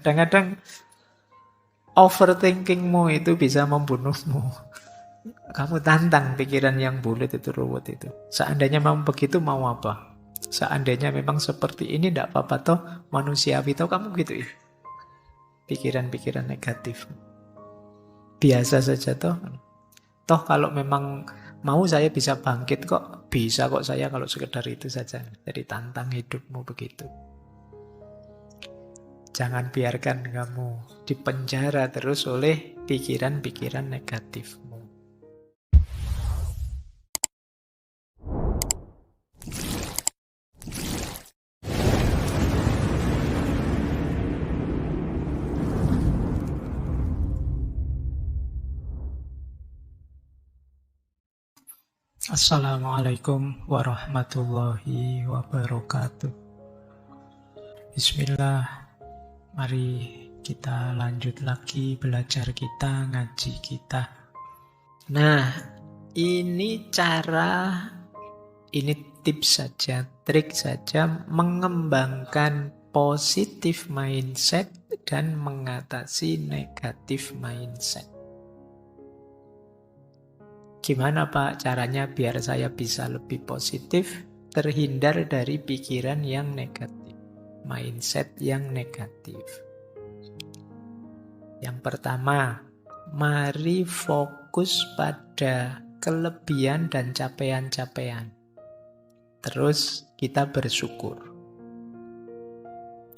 Kadang-kadang overthinkingmu itu bisa membunuhmu. Kamu tantang pikiran yang bulat itu, ruwet itu. Seandainya memang begitu, mau apa? Seandainya memang seperti ini, tidak apa-apa toh, manusiawi toh, kamu gitu ya. Pikiran-pikiran negatif. Biasa saja toh. Toh kalau memang mau saya bisa bangkit kok. Bisa kok saya kalau sekedar itu saja. Jadi tantang hidupmu begitu. Jangan biarkan kamu dipenjara terus oleh pikiran-pikiran negatifmu. Assalamualaikum warahmatullahi wabarakatuh. Bismillah, mari kita lanjut lagi belajar kita, ngaji kita. Nah, ini tips saja, trik saja mengembangkan positive mindset dan mengatasi negative mindset. Gimana Pak caranya biar saya bisa lebih positif, terhindar dari pikiran yang negatif, mindset yang negatif? Yang pertama, mari fokus pada kelebihan dan capaian-capaian. Terus kita bersyukur.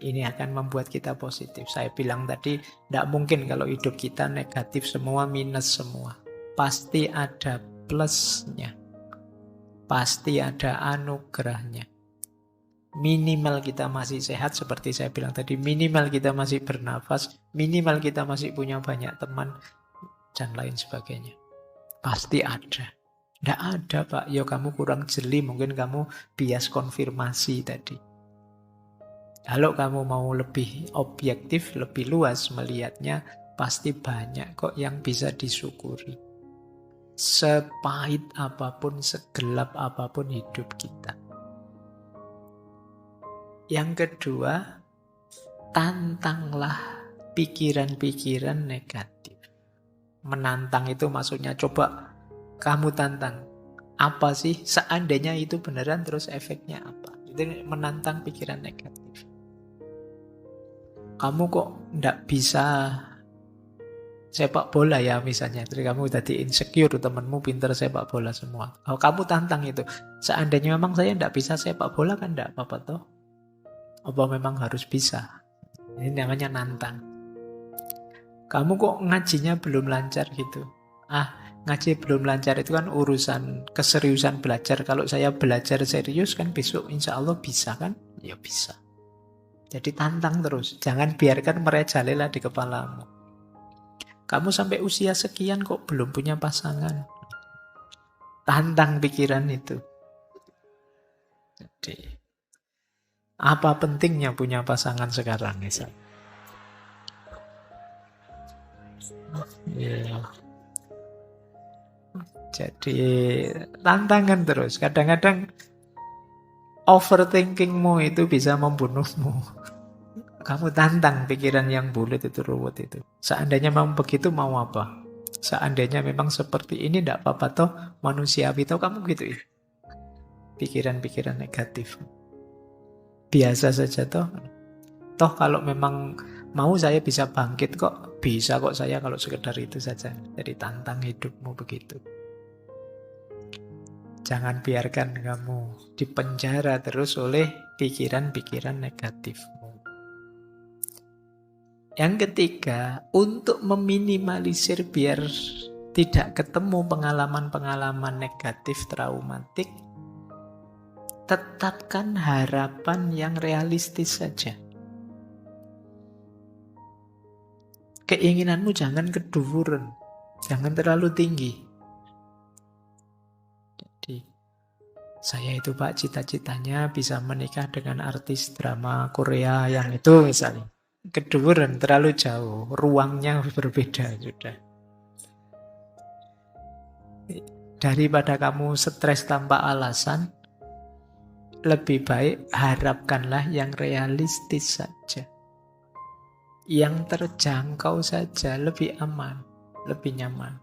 Ini akan membuat kita positif. Saya bilang tadi, tidak mungkin kalau hidup kita negatif semua, minus semua. Pasti ada plusnya. Pasti ada anugerahnya. Minimal kita masih sehat, seperti saya bilang tadi. Minimal kita masih bernafas. Minimal kita masih punya banyak teman. Dan lain sebagainya. Pasti ada. Tidak ada Pak, ya kamu kurang jeli. Mungkin kamu bias konfirmasi tadi. Kalau kamu mau lebih objektif, lebih luas melihatnya, pasti banyak kok yang bisa disyukuri. Sepahit apapun, segelap apapun hidup kita. Yang kedua, tantanglah pikiran-pikiran negatif. Menantang itu maksudnya coba kamu tantang. Apa sih seandainya itu beneran, terus efeknya apa? Itu menantang pikiran negatif. Kamu kok tidak bisa sepak bola ya misalnya. Jadi kamu tadi insecure, temanmu pinter sepak bola semua. Kalau kamu tantang itu. Seandainya memang saya tidak bisa sepak bola kan tidak apa-apa toh. Apa memang harus bisa? Ini namanya nantang. Kamu kok ngajinya belum lancar gitu. Ngaji belum lancar itu kan urusan keseriusan belajar. Kalau saya belajar serius kan besok insya Allah bisa kan? Ya bisa. Jadi tantang terus. Jangan biarkan merajalela di kepalamu. Kamu sampai usia sekian kok belum punya pasangan. Tantang pikiran itu. Jadi, apa pentingnya punya pasangan sekarang? Misal? Ya. Jadi, tantangan terus. Kadang-kadang overthinkingmu itu bisa membunuhmu. Kamu tantang pikiran yang bulat itu, ruwet itu. Seandainya memang begitu, mau apa? Seandainya memang seperti ini, tidak apa-apa toh, manusiawi toh, kamu gitu ya. Pikiran-pikiran negatif. Biasa saja toh. Toh kalau memang mau saya bisa bangkit kok. Bisa kok saya kalau sekedar itu saja. Jadi tantang hidupmu begitu. Jangan biarkan kamu dipenjara terus oleh pikiran-pikiran negatifmu. Yang ketiga, untuk meminimalisir biar tidak ketemu pengalaman-pengalaman negatif traumatik, tetapkan harapan yang realistis saja. Keinginanmu jangan keduvuran, jangan terlalu tinggi. Jadi, saya itu Pak cita-citanya bisa menikah dengan artis drama Korea yang itu misalnya. Keduren terlalu jauh, ruangnya berbeda sudah. Daripada kamu stres tanpa alasan, lebih baik harapkanlah yang realistis saja. Yang terjangkau saja lebih aman, lebih nyaman.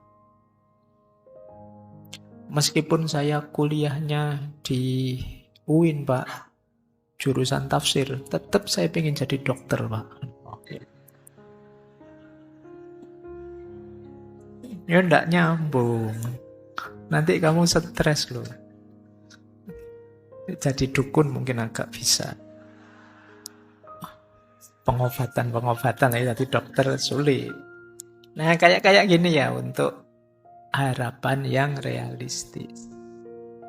Meskipun saya kuliahnya di UIN, Pak, jurusan tafsir, tetap saya pengen jadi dokter, Pak. Ya enggak nyambung. Nanti kamu stres loh. Jadi dukun mungkin agak bisa. Pengobatan ya, jadi dokter sulit. Nah, kayak gini ya untuk harapan yang realistis.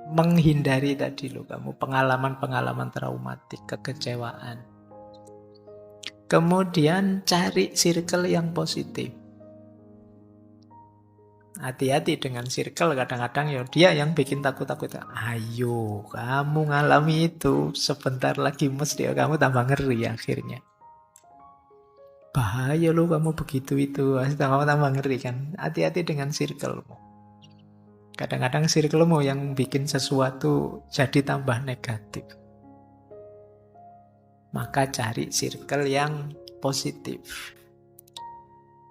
Menghindari tadi loh kamu pengalaman-pengalaman traumatik, kekecewaan. Kemudian cari circle yang positif. Hati-hati dengan circle, kadang-kadang ya dia yang bikin takut-takut. Ayo, kamu ngalami itu, sebentar lagi mesti kamu tambah ngeri akhirnya. Bahaya loh kamu begitu itu, kamu tambah ngeri kan. Hati-hati dengan circlemu. Kadang-kadang circlemu yang bikin sesuatu jadi tambah negatif. Maka cari circle yang positif.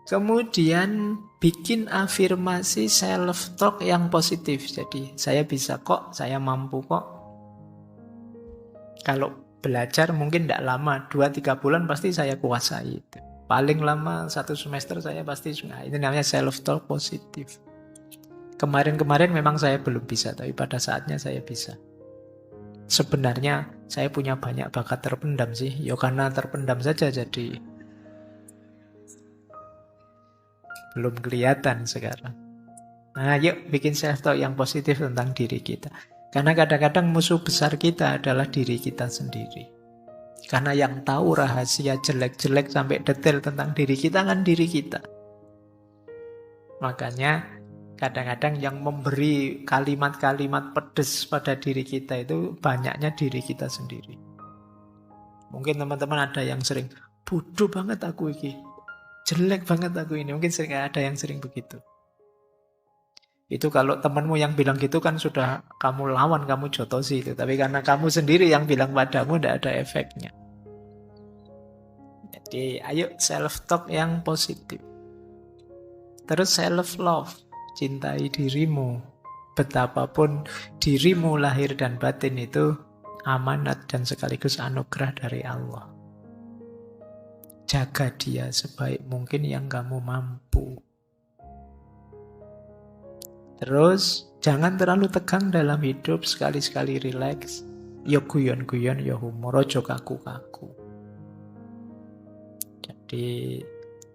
Kemudian bikin afirmasi self-talk yang positif. Jadi saya bisa kok, saya mampu kok. Kalau belajar mungkin tidak lama, 2-3 bulan pasti saya kuasai. Paling lama 1 semester saya pasti sudah. Itu namanya self-talk positif. Kemarin-kemarin memang saya belum bisa, tapi pada saatnya saya bisa. Sebenarnya saya punya banyak bakat terpendam sih. Ya karena terpendam saja jadi belum kelihatan sekarang. Nah, yuk bikin self-talk yang positif tentang diri kita. Karena kadang-kadang musuh besar kita adalah diri kita sendiri. Karena yang tahu rahasia jelek-jelek sampai detail tentang diri kita kan diri kita. Makanya kadang-kadang yang memberi kalimat-kalimat pedes pada diri kita itu banyaknya diri kita sendiri. Mungkin teman-teman ada yang sering, bodoh banget aku ini, jelek banget aku ini. Mungkin sering ada yang sering begitu. Itu kalau temanmu yang bilang gitu kan sudah kamu lawan, kamu jotosi itu. Tapi karena kamu sendiri yang bilang padamu, tidak ada efeknya. Jadi ayo self-talk yang positif. Terus self-love, cintai dirimu. Betapapun dirimu lahir dan batin itu amanat dan sekaligus anugerah dari Allah. Jaga dia sebaik mungkin yang kamu mampu. Terus jangan terlalu tegang dalam hidup, sekali-sekali rileks. Ya guyon-guyon, ya humor, ojo kaku-kaku. Jadi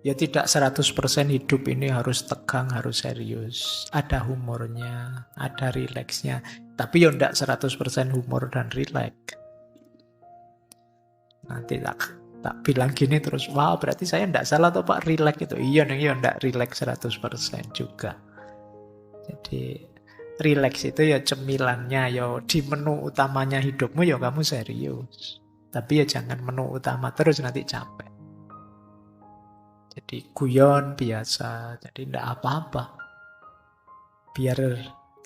ya tidak 100% hidup ini harus tegang, harus serius. Ada humornya, ada rileksnya. Tapi ya tidak 100% humor dan rileks. Nanti tak bilang gini terus, wah berarti saya tidak salah toh Pak, rileks itu. Iya, tidak rileks 100% juga. Jadi rileks itu ya cemilannya, ya di menu utamanya hidupmu ya kamu serius. Tapi ya jangan menu utama terus, nanti capek. Jadi guyon biasa, jadi tidak apa-apa. Biar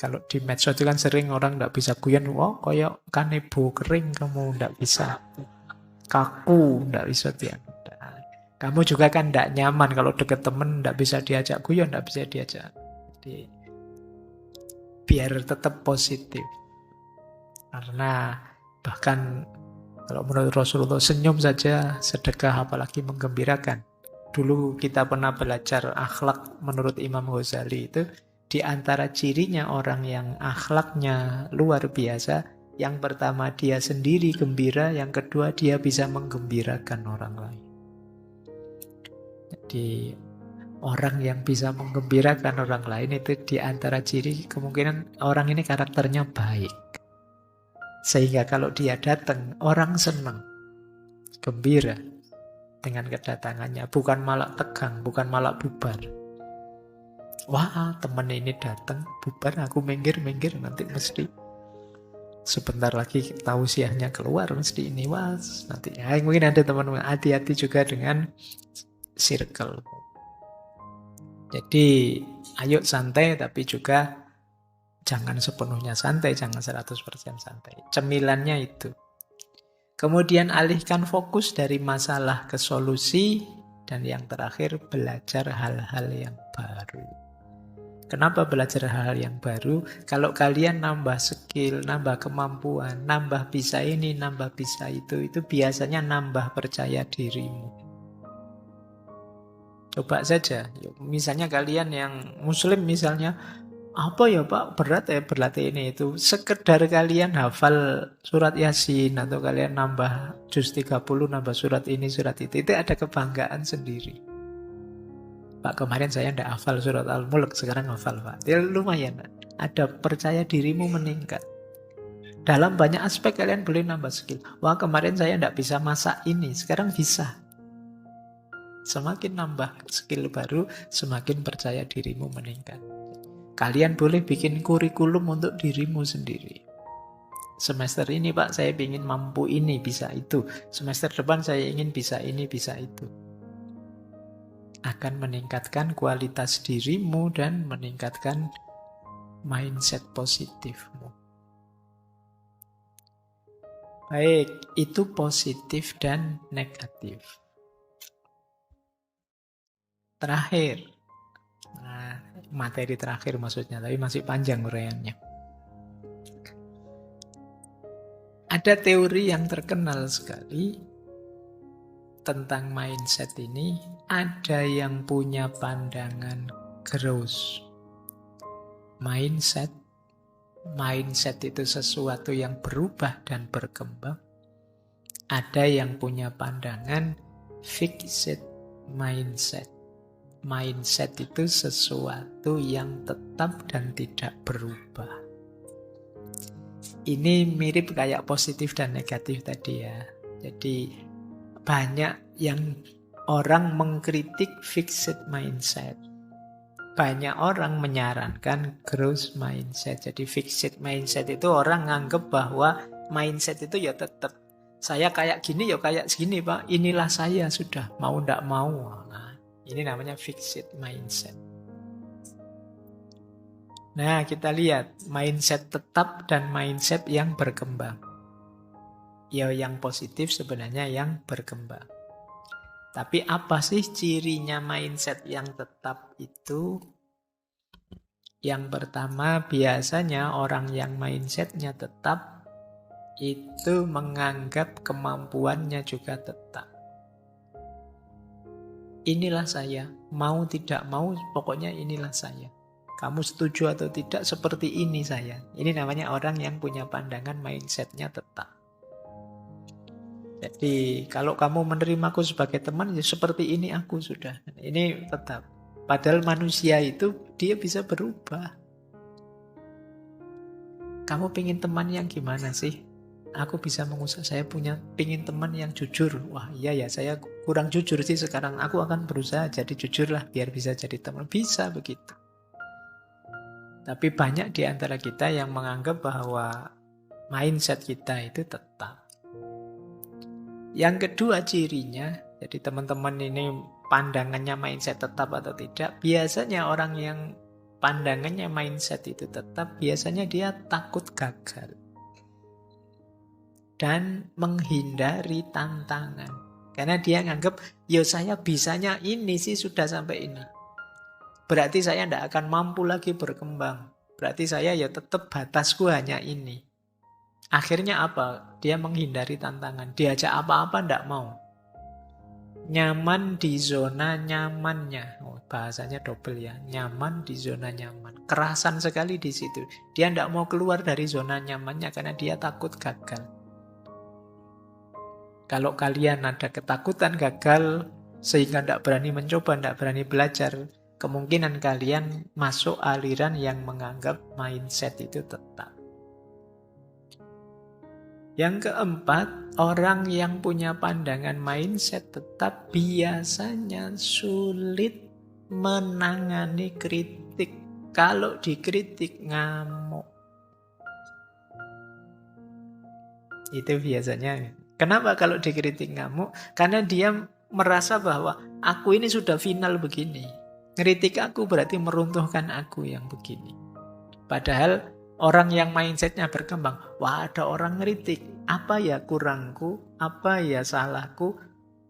kalau di medsos itu kan sering orang tidak bisa guyon, wah kayak kanebo kering kamu tidak bisa. Kaku, tidak bisa dia. Kamu juga kan tidak nyaman kalau deket temen, tidak bisa diajak guyon, tidak bisa diajak. Jadi biar tetap positif. Karena bahkan kalau menurut Rasulullah, senyum saja sedekah, apalagi menggembirakan. Dulu kita pernah belajar akhlak menurut Imam Ghazali itu, di antara cirinya orang yang akhlaknya luar biasa, yang pertama dia sendiri gembira, yang kedua dia bisa menggembirakan orang lain. Jadi orang yang bisa menggembirakan orang lain itu di antara ciri kemungkinan orang ini karakternya baik. Sehingga kalau dia datang, orang senang, gembira dengan kedatangannya. Bukan malah tegang, bukan malah bubar. Wah, teman ini datang, bubar, aku minggir-minggir, nanti mesti sebentar lagi tausiahnya keluar, mesti ini, wah, nanti. Ya, mungkin ada teman-teman, hati-hati juga dengan circle. Jadi ayo santai, tapi juga jangan sepenuhnya santai, jangan 100% santai. Cemilannya itu. Kemudian alihkan fokus dari masalah ke solusi, Dan yang terakhir, belajar hal-hal yang baru. Kenapa belajar hal-hal yang baru? Kalau kalian nambah skill, nambah kemampuan, nambah bisa ini, nambah bisa itu biasanya nambah percaya dirimu. Coba saja, misalnya kalian yang muslim misalnya, apa ya Pak, berat ya berlatih ini itu. Sekedar kalian hafal surat Yasin atau kalian nambah juz 30, nambah surat ini, surat itu ada kebanggaan sendiri. Pak, kemarin saya tidak hafal surat Al-Mulk, sekarang hafal Pak. Ya lumayan, ada percaya dirimu meningkat. Dalam banyak aspek kalian boleh nambah skill. Wah, kemarin saya tidak bisa masak ini, sekarang bisa. Semakin nambah skill baru, semakin percaya dirimu meningkat. Kalian boleh bikin kurikulum untuk dirimu sendiri. Semester ini Pak, saya ingin mampu ini, bisa itu. Semester depan saya ingin bisa ini, bisa itu. Akan meningkatkan kualitas dirimu dan meningkatkan mindset positifmu. Baik, itu positif dan negatif. Terakhir, materi terakhir maksudnya, tapi masih panjang uraiannya. Ada teori yang terkenal sekali tentang mindset ini. Ada yang punya pandangan growth mindset. Mindset itu sesuatu yang berubah dan berkembang. Ada yang punya pandangan fixed mindset. Mindset itu sesuatu yang tetap dan tidak berubah. Ini mirip kayak positif dan negatif tadi ya. Jadi banyak yang orang mengkritik fixed mindset. Banyak orang menyarankan growth mindset. Jadi fixed mindset itu orang nganggep bahwa mindset itu ya tetap. Saya kayak gini ya kayak segini Pak. Inilah saya sudah, mau ndak mau. Nah, ini namanya fixed mindset. Nah, kita lihat mindset tetap dan mindset yang berkembang. Ya, yang positif sebenarnya yang berkembang. Tapi apa sih cirinya mindset yang tetap itu? Yang pertama, biasanya orang yang mindsetnya tetap itu menganggap kemampuannya juga tetap. Inilah saya, mau tidak mau pokoknya inilah saya. Kamu setuju atau tidak, seperti ini saya. Ini namanya orang yang punya pandangan mindsetnya tetap. Jadi kalau kamu menerimaku sebagai teman, ya seperti ini aku sudah. Ini tetap. Padahal manusia itu dia bisa berubah. Kamu pingin teman yang gimana sih? Aku bisa mengusahakan, saya pingin teman yang jujur. Wah iya ya, saya kurang jujur sih sekarang. Aku akan berusaha jadi jujur lah biar bisa jadi teman. Bisa begitu. Tapi banyak di antara kita yang menganggap bahwa mindset kita itu tetap. Yang kedua cirinya, jadi teman-teman ini pandangannya mindset tetap atau tidak, biasanya orang yang pandangannya mindset itu tetap, biasanya dia takut gagal. Dan menghindari tantangan. Karena dia nganggap, ya saya bisanya ini sih sudah sampai ini. Berarti saya tidak akan mampu lagi berkembang. Berarti saya ya tetap batasku hanya ini. Akhirnya apa? Dia menghindari tantangan. Diajak apa-apa tidak mau. Nyaman di zona nyamannya. Bahasanya double ya. Nyaman di zona nyaman. Kerasan sekali di situ. Dia tidak mau keluar dari zona nyamannya karena dia takut gagal. Kalau kalian ada ketakutan gagal sehingga tidak berani mencoba, tidak berani belajar, kemungkinan kalian masuk aliran yang menganggap mindset itu tetap. Yang keempat, orang yang punya pandangan mindset tetap biasanya sulit menangani kritik. Kalau dikritik ngamuk. Itu biasanya. Kenapa kalau dikritik ngamuk? Karena dia merasa bahwa aku ini sudah final begini. Ngeritik aku berarti meruntuhkan aku yang begini. Padahal orang yang mindsetnya berkembang, wah ada orang ngeritik, apa ya kurangku, apa ya salahku,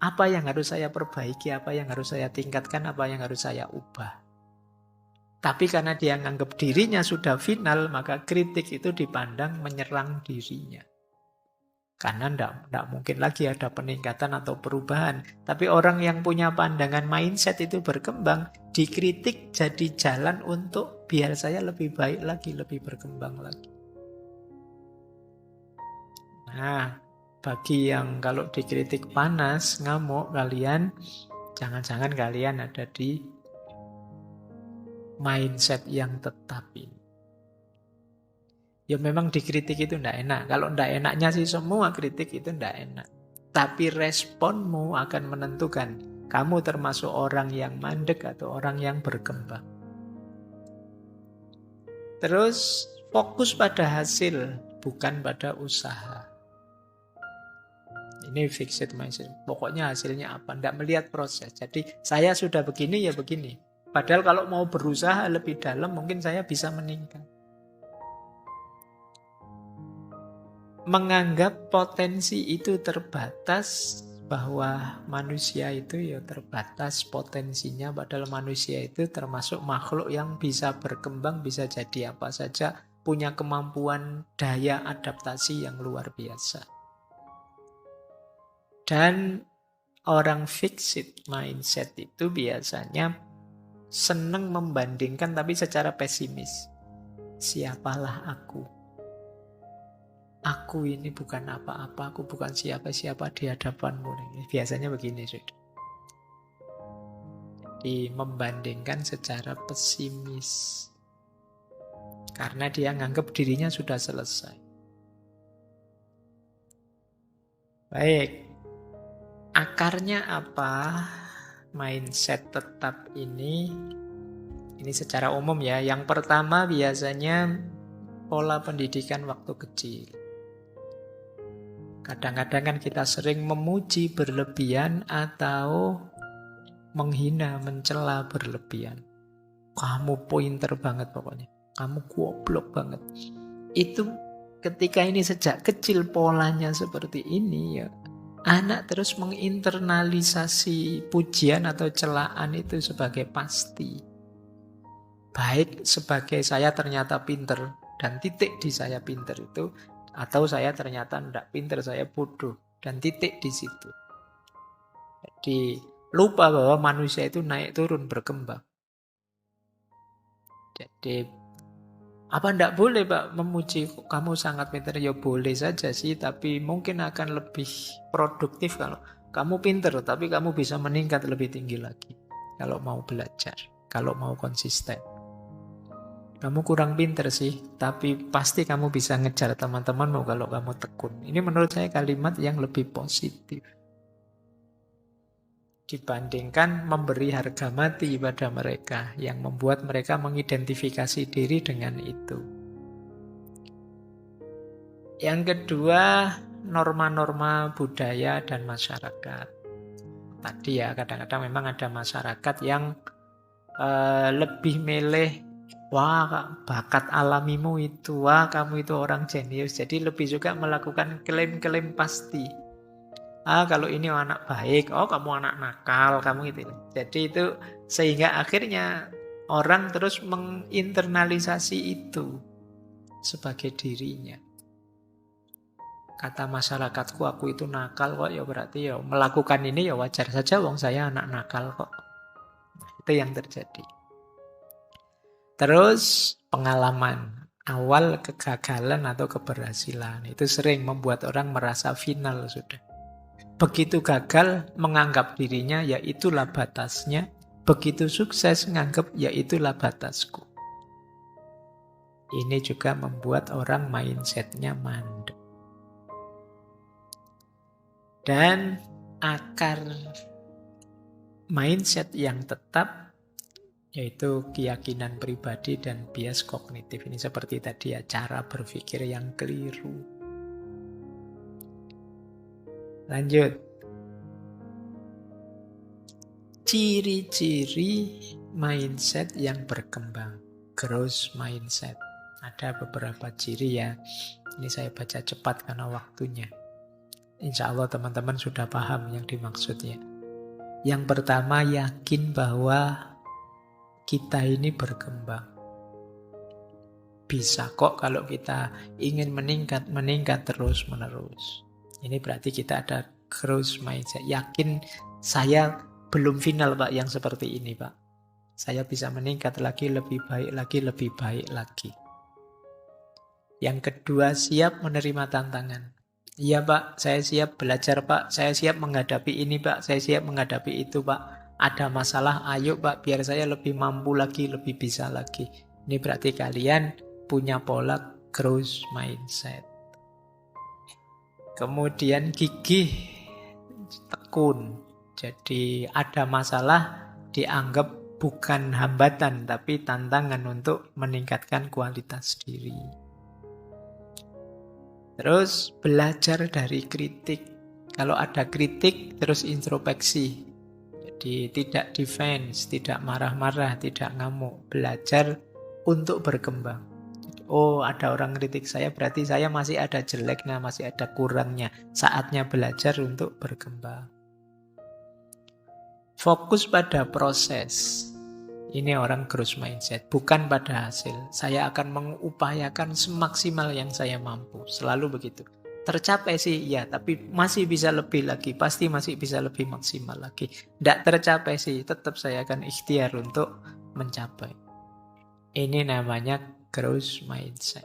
Apa yang harus saya perbaiki, apa yang harus saya tingkatkan, apa yang harus saya ubah. Tapi karena dia menganggap dirinya sudah final, maka kritik itu dipandang menyerang dirinya. Karena tidak mungkin lagi ada peningkatan atau perubahan. Tapi orang yang punya pandangan mindset itu berkembang, dikritik jadi jalan untuk biar saya lebih baik lagi, lebih berkembang lagi. Nah, bagi yang kalau dikritik panas, ngamuk, kalian jangan-jangan kalian ada di mindset yang tetap ini. Ya memang dikritik itu tidak enak. Kalau tidak enaknya sih semua kritik itu tidak enak. Tapi responmu akan menentukan kamu termasuk orang yang mandek atau orang yang berkembang. Terus fokus pada hasil, bukan pada usaha. Ini fixed mindset. Pokoknya hasilnya apa? Tidak melihat proses. Jadi saya sudah begini ya begini. Padahal kalau mau berusaha lebih dalam mungkin saya bisa meningkat. Menganggap potensi itu terbatas, bahwa manusia itu ya terbatas potensinya, padahal manusia itu termasuk makhluk yang bisa berkembang, bisa jadi apa saja, punya kemampuan daya adaptasi yang luar biasa. Dan orang fixed mindset itu biasanya senang membandingkan tapi secara pesimis. Siapalah aku? Aku ini bukan apa-apa, aku bukan siapa-siapa di hadapanmu. Biasanya begini, sudah. Jadi membandingkan secara pesimis. Karena dia nganggap dirinya sudah selesai. Baik. Akarnya apa? Mindset tetap ini secara umum ya. Yang pertama biasanya pola pendidikan waktu kecil. Kadang-kadang kan kita sering memuji berlebihan atau menghina, mencela berlebihan. Kamu pointer banget pokoknya. Kamu goblok banget. Itu ketika ini sejak kecil polanya seperti ini ya, anak terus menginternalisasi pujian atau celaan itu sebagai pasti. Baik sebagai saya ternyata pinter dan titik di saya pinter itu, atau saya ternyata tidak pinter, saya bodoh dan titik di situ. Jadi lupa bahwa manusia itu naik turun berkembang. Jadi apa tidak boleh Pak memuji kamu sangat pinter? Ya boleh saja sih, tapi mungkin akan lebih produktif kalau kamu pinter, tapi kamu bisa meningkat lebih tinggi lagi. Kalau mau belajar, kalau mau konsisten. Kamu kurang pinter sih, tapi pasti kamu bisa ngejar teman-temanmu kalau kamu tekun. Ini menurut saya kalimat yang lebih positif. Dibandingkan memberi harga mati pada mereka, yang membuat mereka mengidentifikasi diri dengan itu. Yang kedua, norma-norma budaya dan masyarakat. Tadi ya, kadang-kadang memang ada masyarakat yang lebih milih, wah bakat alamimu itu, wah kamu itu orang jenius. Jadi lebih juga melakukan klaim-klaim pasti. Kalau ini anak baik, oh kamu anak nakal, kamu gitu. Jadi itu sehingga akhirnya orang terus menginternalisasi itu sebagai dirinya. Kata masyarakatku aku itu nakal kok, ya berarti ya melakukan ini ya wajar saja, wong saya anak nakal kok. Itu yang terjadi. Terus pengalaman awal kegagalan atau keberhasilan itu sering membuat orang merasa final sudah. Begitu gagal menganggap dirinya ya itulah batasnya, begitu sukses menganggap ya itulah batasku. Ini juga membuat orang mindsetnya mandek. Dan akar mindset yang tetap yaitu keyakinan pribadi dan bias kognitif. Ini seperti tadi ya, cara berpikir yang keliru. Lanjut. Ciri-ciri mindset yang berkembang. Growth mindset. Ada beberapa ciri ya. Ini saya baca cepat karena waktunya. Insya Allah teman-teman sudah paham yang dimaksudnya. Yang pertama, yakin bahwa kita ini berkembang. Bisa kok kalau kita ingin meningkat terus-menerus. Ini berarti kita ada growth mindset. Yakin saya belum final Pak yang seperti ini Pak. Saya bisa meningkat lagi, lebih baik lagi, lebih baik lagi. Yang kedua, siap menerima tantangan. Iya Pak, saya siap belajar Pak, saya siap menghadapi ini Pak, saya siap menghadapi itu Pak. Ada masalah, ayo Pak, biar saya lebih mampu lagi, lebih bisa lagi. Ini berarti kalian punya pola growth mindset. Kemudian gigih, tekun. Jadi ada masalah dianggap bukan hambatan, tapi tantangan untuk meningkatkan kualitas diri. Terus belajar dari kritik. Kalau ada kritik, terus introspeksi. Jadi tidak defense, tidak marah-marah, tidak ngamuk. Belajar untuk berkembang. Oh, ada orang kritik saya, berarti saya masih ada jeleknya, masih ada kurangnya. Saatnya belajar untuk berkembang. Fokus pada proses. Ini orang growth mindset, bukan pada hasil. Saya akan mengupayakan semaksimal yang saya mampu. Selalu begitu. Tercapai sih, ya, tapi masih bisa lebih lagi. Pasti masih bisa lebih maksimal lagi. Tidak tercapai sih, tetap saya akan ikhtiar untuk mencapai. Ini namanya growth mindset.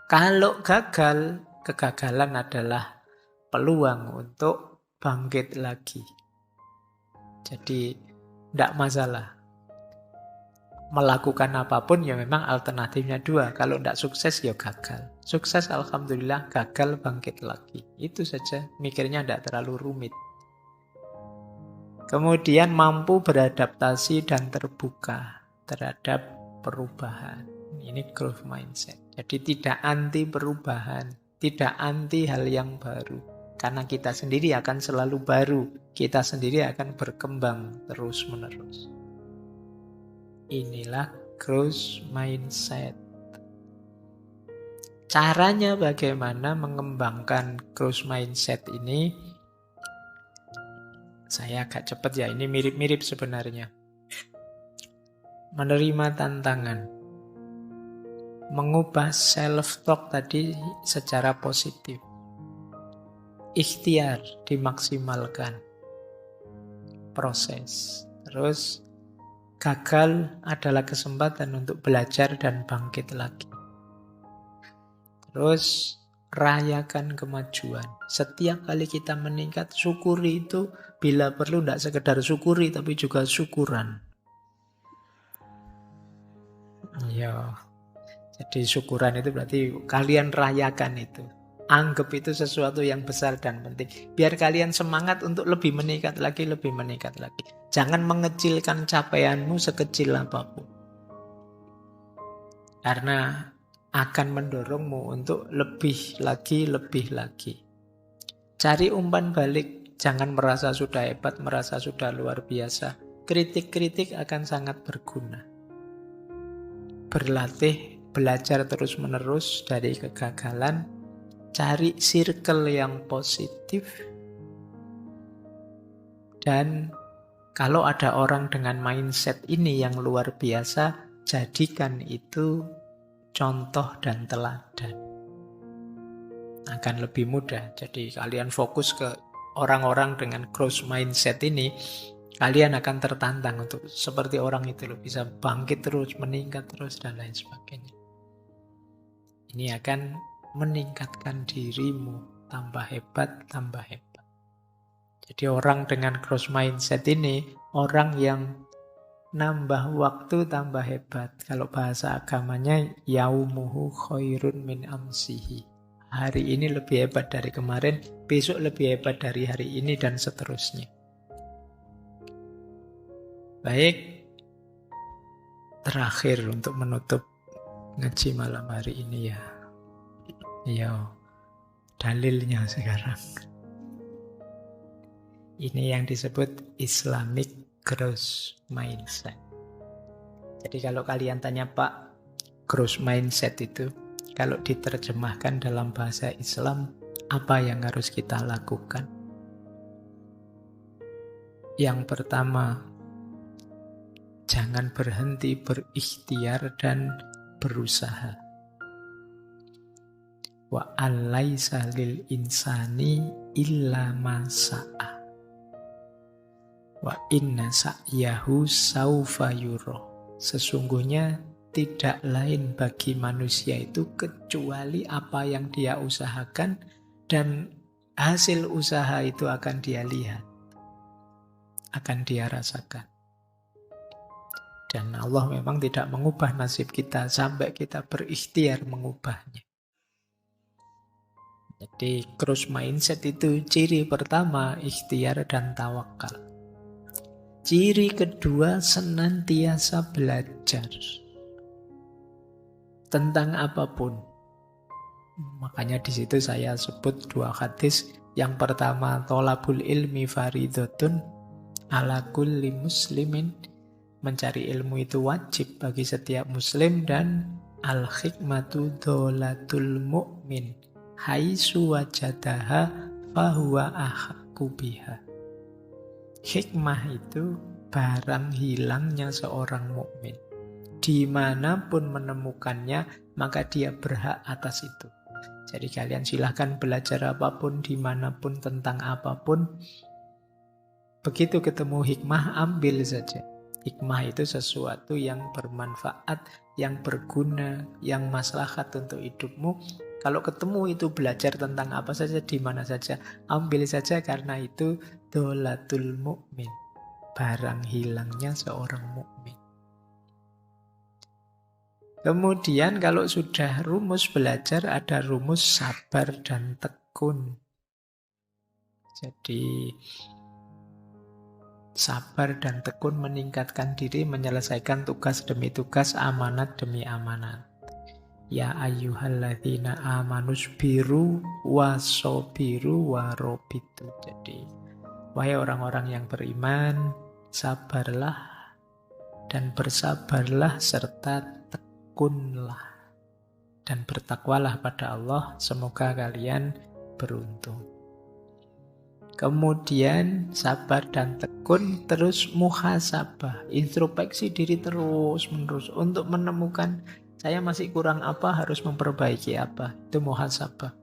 Kalau gagal, kegagalan adalah peluang untuk bangkit lagi. Jadi, tidak masalah. Melakukan apapun ya memang alternatifnya dua. Kalau tidak sukses ya gagal. Sukses alhamdulillah, gagal bangkit lagi. Itu saja, mikirnya tidak terlalu rumit. Kemudian mampu beradaptasi dan terbuka terhadap perubahan. Ini growth mindset. Jadi tidak anti perubahan, tidak anti hal yang baru. Karena kita sendiri akan selalu baru. Kita sendiri akan berkembang terus-menerus. Inilah growth mindset. Caranya bagaimana mengembangkan growth mindset ini? Saya agak cepat ya, ini mirip-mirip sebenarnya. Menerima tantangan. Mengubah self-talk tadi secara positif. Ikhtiar dimaksimalkan. Proses. Terus gagal adalah kesempatan untuk belajar dan bangkit lagi. Terus rayakan kemajuan. Setiap kali kita meningkat, syukuri itu. Bila perlu tidak sekedar syukuri, tapi juga syukuran. Ya, jadi syukuran itu berarti kalian rayakan itu. Anggap itu sesuatu yang besar dan penting. Biar kalian semangat untuk lebih meningkat lagi, lebih meningkat lagi. Jangan mengecilkan capaianmu sekecil apapun. Karena akan mendorongmu untuk lebih lagi, lebih lagi. Cari umpan balik. Jangan merasa sudah hebat, merasa sudah luar biasa. Kritik-kritik akan sangat berguna. Berlatih, belajar terus-menerus dari kegagalan. Cari circle yang positif. Dan kalau ada orang dengan mindset ini yang luar biasa, jadikan itu contoh dan teladan. Akan lebih mudah. Jadi kalian fokus ke orang-orang dengan growth mindset ini, kalian akan tertantang untuk seperti orang itu loh, bisa bangkit terus, meningkat terus, dan lain sebagainya. Ini akan meningkatkan dirimu, tambah hebat, tambah hebat. Jadi orang dengan growth mindset ini, orang yang nambah waktu tambah hebat. Kalau bahasa agamanya, yaumuhu khairun min amsihi. Hari ini lebih hebat dari kemarin, besok lebih hebat dari hari ini, dan seterusnya. Baik, terakhir untuk menutup ngaji malam hari ini ya. Yo, dalilnya sekarang. Ini yang disebut Islamic growth mindset. Jadi kalau kalian tanya Pak, growth mindset itu kalau diterjemahkan dalam bahasa Islam Apa yang harus kita lakukan? Yang pertama, jangan berhenti berikhtiar dan berusaha. Wa alaisa lil insani illa ma sa'a. Wa inna sa'yahu saufa yura. Sesungguhnya tidak lain bagi manusia itu kecuali apa yang dia usahakan, dan hasil usaha itu akan dia lihat, akan dia rasakan. Dan Allah memang tidak mengubah nasib kita sampai kita berikhtiar mengubahnya. Jadi growth mindset itu ciri pertama, ikhtiar dan tawakal. Ciri kedua, senantiasa belajar tentang apapun. Makanya di situ saya sebut dua hadis. Yang pertama, tholabul ilmi faridotun ala kulli muslimin. Mencari ilmu itu wajib bagi setiap muslim, dan al-hikmatu dholatul mu'min haitsu wajadaha fahuwa ahqqu biha. Hikmah itu barang hilangnya seorang mukmin. Dimanapun menemukannya, maka dia berhak atas itu. Jadi kalian silahkan belajar apapun, dimanapun, tentang apapun. Begitu ketemu hikmah, ambil saja. Hikmah itu sesuatu yang bermanfaat, yang berguna, yang maslahat untuk hidupmu. Kalau ketemu itu belajar tentang apa saja, di mana saja, ambil saja, karena itu dholatul mu'min, barang hilangnya seorang mukmin. Kemudian kalau sudah rumus belajar, ada rumus sabar dan tekun. Jadi sabar dan tekun meningkatkan diri, menyelesaikan tugas demi tugas, amanat demi amanat. Ya ayyuhalladzina amanusbiru wasobiru warobitu. Jadi, wahai orang-orang yang beriman, sabarlah dan bersabarlah serta tekunlah. Dan bertakwalah pada Allah, semoga kalian beruntung. Kemudian sabar dan tekun, terus muhasabah, introspeksi diri terus-menerus untuk menemukan saya masih kurang apa, harus memperbaiki apa. Itu muhasabah.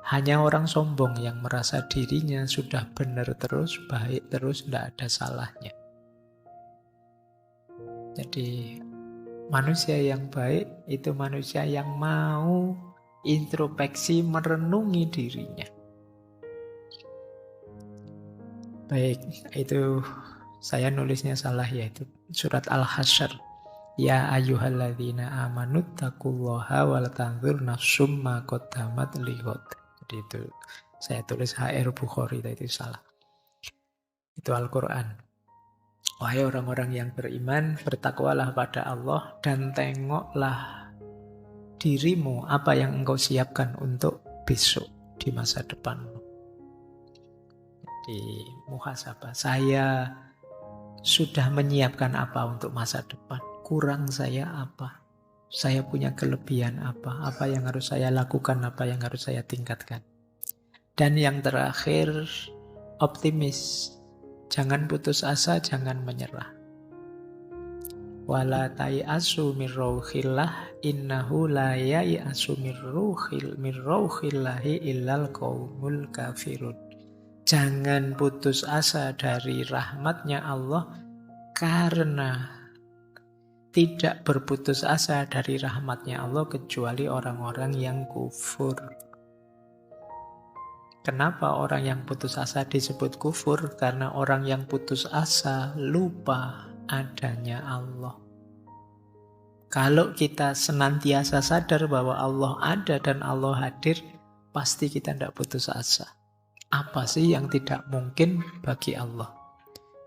Hanya orang sombong yang merasa dirinya sudah benar terus, baik terus, tidak ada salahnya. Jadi manusia yang baik itu manusia yang mau introspeksi, merenungi dirinya. Baik, itu saya nulisnya salah, yaitu surat Al-Hasyr. Ya ayyuhalladzina amanu taqullaha wal tanzur nafsum ma qaddamat lighad. Jadi itu saya tulis HR Bukhari, itu salah. Itu Al-Qur'an. Wahai orang-orang yang beriman, bertakwalah pada Allah dan tengoklah dirimu apa yang engkau siapkan untuk besok di masa depanmu. Di muhasabah, saya sudah menyiapkan apa untuk masa depan? Kurang saya apa? Saya punya kelebihan apa? Apa yang harus saya lakukan? Apa yang harus saya tingkatkan? Dan yang terakhir, optimis. Jangan putus asa, jangan menyerah. Wala tai'asu min rauhillah innahu la yai'asu min rauhillahi illal qaumul kafirun. Jangan putus asa dari rahmatnya Allah, karena tidak berputus asa dari rahmatnya Allah kecuali orang-orang yang kufur. Kenapa orang yang putus asa disebut kufur? Karena orang yang putus asa lupa adanya Allah. Kalau kita senantiasa sadar bahwa Allah ada dan Allah hadir, pasti kita tidak putus asa. Apa sih yang tidak mungkin bagi Allah?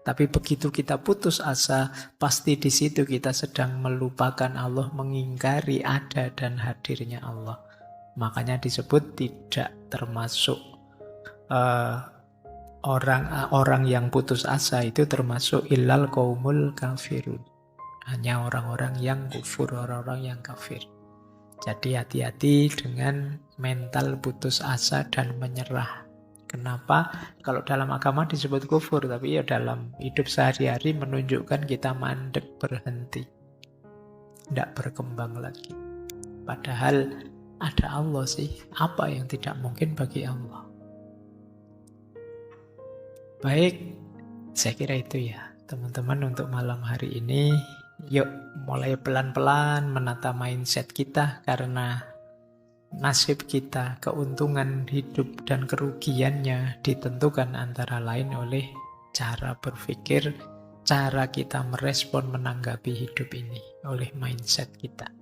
Tapi begitu kita putus asa, pasti di situ kita sedang melupakan Allah, mengingkari ada dan hadirnya Allah. Makanya disebut tidak termasuk orang yang putus asa itu termasuk illal qaumul kafirun. Hanya orang-orang yang kufur, orang-orang yang kafir. Jadi hati-hati dengan mental putus asa dan menyerah. Kenapa? Kalau dalam agama disebut kufur, tapi ya dalam hidup sehari-hari menunjukkan kita mandek, berhenti, tidak berkembang lagi. Padahal ada Allah sih, apa yang tidak mungkin bagi Allah? Baik, saya kira itu ya teman-teman untuk malam hari ini. Yuk mulai pelan-pelan menata mindset kita, karena nasib kita, keuntungan hidup dan kerugiannya ditentukan antara lain oleh cara berpikir, cara kita merespon menanggapi hidup ini, oleh mindset kita.